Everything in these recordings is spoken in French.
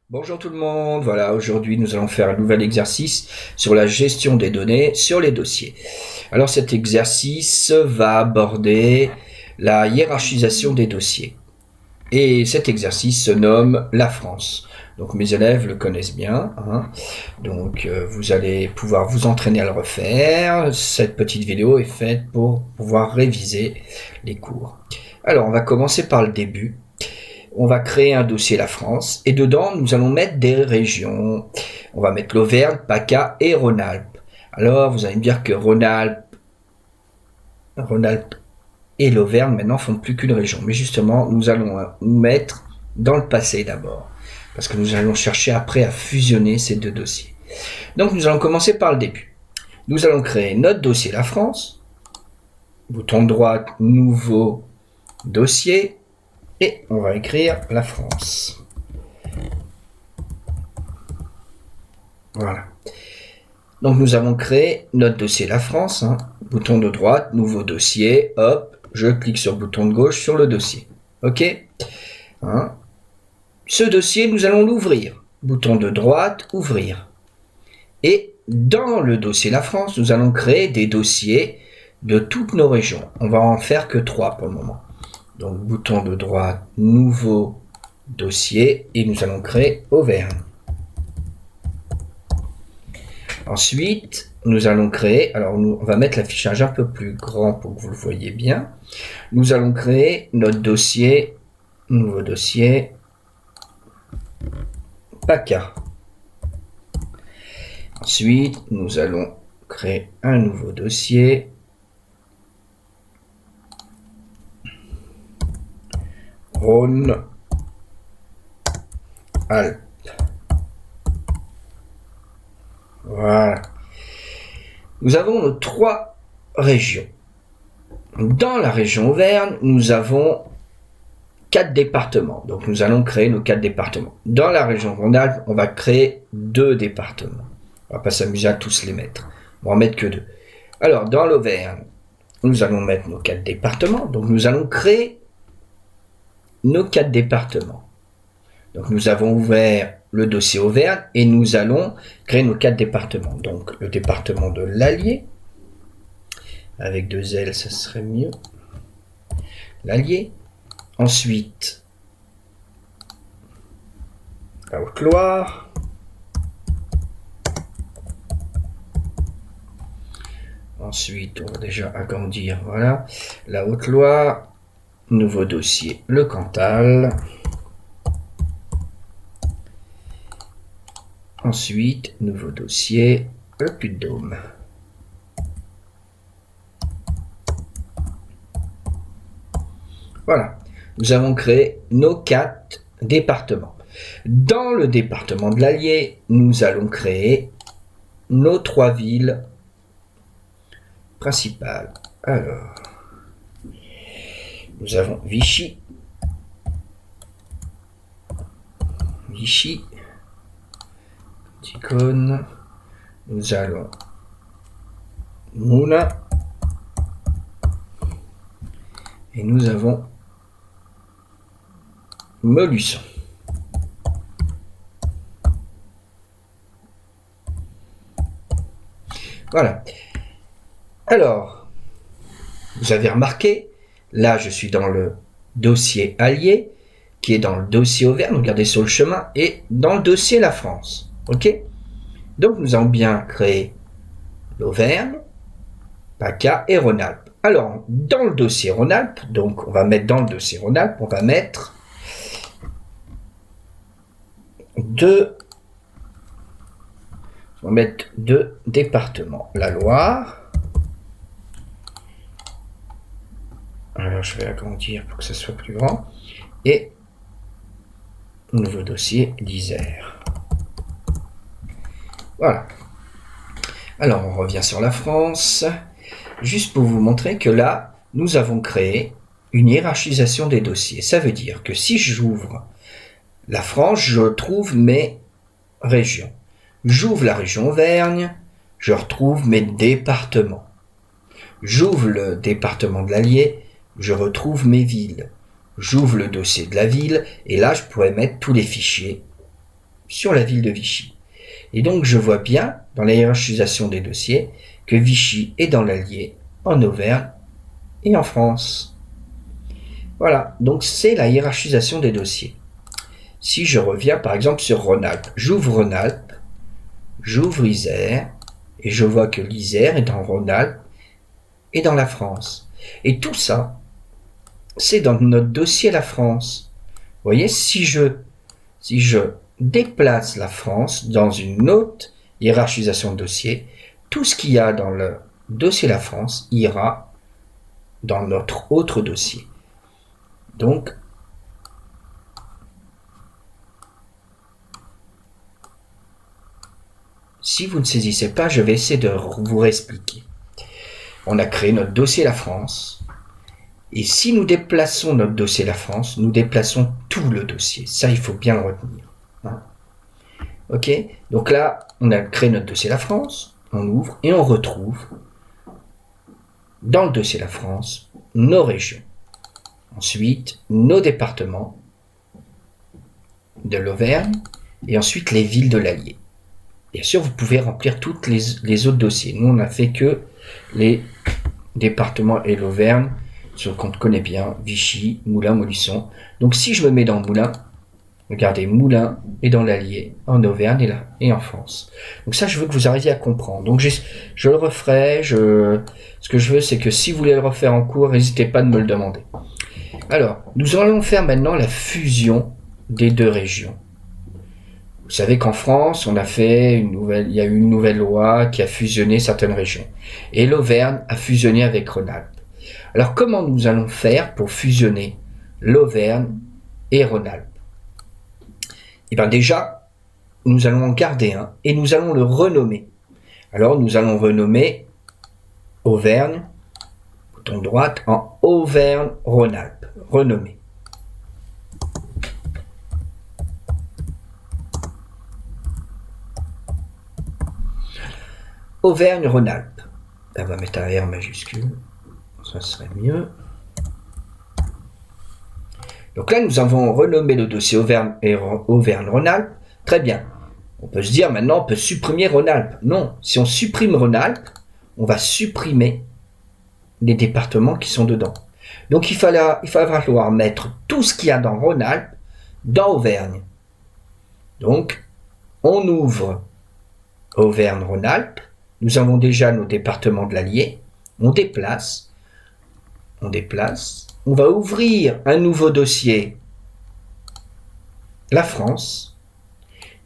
Bonjour tout le monde, voilà, aujourd'hui nous allons faire un nouvel exercice sur la gestion des données sur les dossiers. Alors cet exercice va aborder la hiérarchisation des dossiers. Et cet exercice se nomme la France. Donc mes élèves le connaissent bien, hein. Donc vous allez pouvoir vous entraîner à le refaire. Cette petite vidéo est faite pour pouvoir réviser les cours. Alors on va commencer par le début. On va créer un dossier La France et dedans nous allons mettre des régions. On va mettre l'Auvergne, PACA et Rhône-Alpes. Alors vous allez me dire que Rhône-Alpes et l'Auvergne maintenant font plus qu'une région. Mais justement nous allons nous mettre dans le passé d'abord. Parce que nous allons chercher après à fusionner ces deux dossiers. Donc nous allons commencer par le début. Nous allons créer notre dossier La France. Bouton droit, nouveau dossier. Et on va écrire la France. Voilà. Donc nous avons créé notre dossier La France. Bouton de droite, nouveau dossier. Hop, je clique sur le bouton de gauche sur le dossier. OK. Ce dossier, nous allons l'ouvrir. Bouton de droite, ouvrir. Et dans le dossier La France, nous allons créer des dossiers de toutes nos régions. On va en faire que 3 pour le moment. Donc bouton de droite, nouveau dossier, et nous allons créer Auvergne. Ensuite, nous allons créer, alors on va mettre l'affichage un peu plus grand pour que vous le voyez bien. Nous allons créer notre dossier, nouveau dossier, PACA. Ensuite, nous allons créer un nouveau dossier, Rhône-Alpes. Voilà. Nous avons nos 3 régions. Dans la région Auvergne, nous avons 4 départements. Donc nous allons créer nos 4 départements. Dans la région Rhône-Alpes, on va créer 2 départements. On va pas s'amuser à tous les mettre. On va en mettre que 2. Alors dans l'Auvergne, nous allons mettre nos 4 départements. Donc nous allons créer nos 4 départements. Donc nous avons ouvert le dossier Auvergne et nous allons créer nos 4 départements. Donc le département de l'Allier, avec 2 L, ça serait mieux. L'Allier. Ensuite, la Haute-Loire. Ensuite, on va déjà agrandir, voilà. La Haute-Loire. Nouveau dossier, le Cantal. Ensuite, nouveau dossier, le Puy-de-Dôme. Voilà, nous avons créé nos 4 départements. Dans le département de l'Allier, nous allons créer nos 3 villes principales. Alors, nous avons Vichy, Ticône, nous allons Moulins, et nous avons Molusson. Voilà. Alors, vous avez remarqué, là je suis dans le dossier Allier, qui est dans le dossier Auvergne, regardez sur le chemin, et dans le dossier La France. OK? Donc nous avons bien créé l'Auvergne, PACA et Rhône-Alpes. Alors, dans le dossier Rhône-Alpes, donc on va mettre dans le dossier Rhône-Alpes, on va mettre 2 départements. La Loire. Alors je vais agrandir pour que ça soit plus grand. Et nouveau dossier l'Isère. Voilà. Alors on revient sur la France. Juste pour vous montrer que là, nous avons créé une hiérarchisation des dossiers. Ça veut dire que si j'ouvre la France, je trouve mes régions. J'ouvre la région Auvergne, je retrouve mes départements. J'ouvre le département de l'Allier, je retrouve mes villes. J'ouvre le dossier de la ville et là je pourrais mettre tous les fichiers sur la ville de Vichy. Et donc je vois bien, dans la hiérarchisation des dossiers, que Vichy est dans l'Allier, en Auvergne et en France. Voilà, donc c'est la hiérarchisation des dossiers. Si je reviens par exemple sur Rhône-Alpes, j'ouvre Rhône-Alpes, j'ouvre Isère, et je vois que l'Isère est dans Rhône-Alpes et dans la France. Et tout ça, c'est dans notre dossier la France. Vous voyez, si je déplace la France dans une autre hiérarchisation de dossier, tout ce qu'il y a dans le dossier la France ira dans notre autre dossier. Donc, si vous ne saisissez pas, je vais essayer de vous réexpliquer. On a créé notre dossier la France. Et si nous déplaçons notre dossier la France, nous déplaçons tout le dossier. Ça, il faut bien le retenir. Hein. Ok ? Donc là, on a créé notre dossier la France. On ouvre et on retrouve dans le dossier la France nos régions. Ensuite, nos départements de l'Auvergne et ensuite les villes de l'Allier. Bien sûr, vous pouvez remplir toutes les autres dossiers. Nous, on n'a fait que les départements et l'Auvergne, ce qu'on connaît bien, Vichy, Moulins, Montluçon. Donc si je me mets dans Moulins, regardez, Moulins est dans l'Allier, en Auvergne et en France. Donc ça, je veux que vous arriviez à comprendre. Donc je le referai. Ce que je veux, c'est que si vous voulez le refaire en cours, n'hésitez pas de me le demander. Alors, nous allons faire maintenant la fusion des deux régions. Vous savez qu'en France, il y a eu une nouvelle loi qui a fusionné certaines régions. Et l'Auvergne a fusionné avec Rhône-Alpes. Alors, comment nous allons faire pour fusionner l'Auvergne et Rhône-Alpes ? Eh bien déjà, nous allons en garder un et nous allons le renommer. Alors, nous allons renommer Auvergne, bouton droite, en Auvergne-Rhône-Alpes. Renommer. Auvergne-Rhône-Alpes. On va mettre un R majuscule. Ça serait mieux. Donc là, nous avons renommé le dossier Auvergne-Rhône-Alpes. Très bien. On peut se dire maintenant, on peut supprimer Rhône-Alpes. Non, si on supprime Rhône-Alpes, on va supprimer les départements qui sont dedans. Donc il va falloir mettre tout ce qu'il y a dans Rhône-Alpes dans Auvergne. Donc, on ouvre Auvergne-Rhône-Alpes. Nous avons déjà nos départements de l'Allier. On déplace. On va ouvrir un nouveau dossier, la France.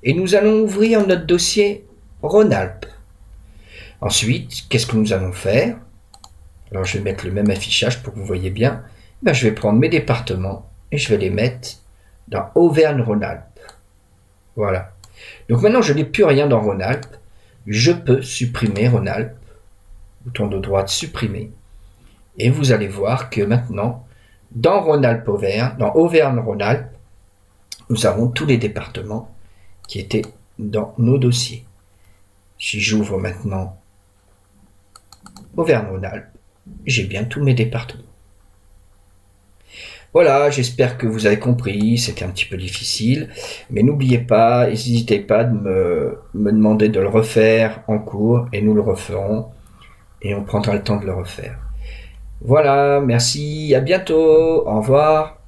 Et nous allons ouvrir notre dossier Rhône-Alpes. Ensuite, qu'est-ce que nous allons faire ? Alors, je vais mettre le même affichage pour que vous voyez bien. Je vais prendre mes départements et je vais les mettre dans Auvergne-Rhône-Alpes. Voilà. Donc maintenant, je n'ai plus rien dans Rhône-Alpes. Je peux supprimer Rhône-Alpes. Bouton de droite, supprimer. Et vous allez voir que maintenant, dans Rhône-Alpes-Auvergne, dans Auvergne-Rhône-Alpes, nous avons tous les départements qui étaient dans nos dossiers. Si j'ouvre maintenant Auvergne-Rhône-Alpes, j'ai bien tous mes départements. Voilà, j'espère que vous avez compris, c'était un petit peu difficile, mais n'oubliez pas, n'hésitez pas de me demander de le refaire en cours, et nous le referons, et on prendra le temps de le refaire. Voilà, merci, à bientôt, au revoir.